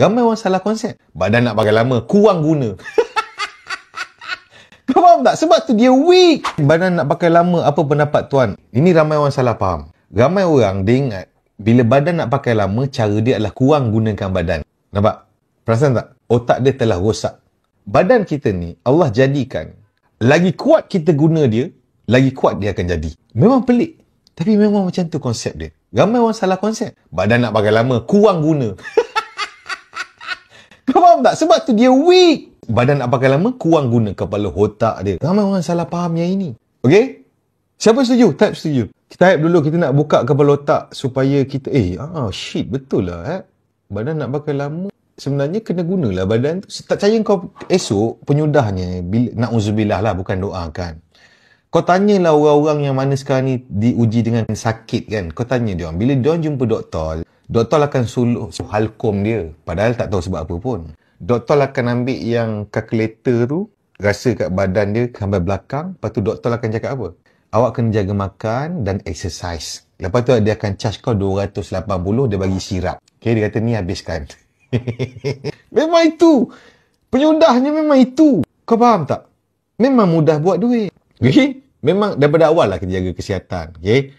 Ramai orang salah konsep. Badan nak pakai lama, kurang guna. Kau faham tak? Sebab tu dia weak. Badan nak pakai lama, apa pendapat tuan? Ini ramai orang salah faham. Ramai orang dia ingat, bila badan nak pakai lama, cara dia adalah kurang gunakan badan. Nampak? Perasan tak? Otak dia telah rosak. Badan kita ni, Allah jadikan. Lagi kuat kita guna dia, lagi kuat dia akan jadi. Memang pelik. Tapi memang macam tu konsep dia. Ramai orang salah konsep. Badan nak pakai lama, kurang guna. Kau faham tak? Sebab tu dia weak. Badan nak pakai lama, kurang guna kepala otak dia. Ramai orang salah faham yang ini. Okey? Siapa setuju? Type setuju. Kita type dulu, kita nak buka kepala otak supaya kita, shit, betul lah. Badan nak pakai lama, sebenarnya kena gunalah badan tu. Tak percaya kau esok, penyudahnya, na'udzubillah lah, bukan doakan. Kau tanyalah orang-orang yang mana sekarang ni diuji dengan sakit kan. Kau tanya dia orang, bila dia orang jumpa doktor, doktor akan suluh halkom dia. Padahal tak tahu sebab apa pun. Doktor akan ambil yang kalkulator tu, rasa kat badan dia sampai belakang. Lepas tu doktor akan cakap apa? Awak kena jaga makan dan exercise. Lepas tu dia akan charge kau 280, dia bagi sirap. Okay, dia kata ni habiskan. Memang itu. Penyudahnya memang itu. Kau faham tak? Memang mudah buat duit. Okay? Memang daripada awal lah kita jaga kesihatan. Okay?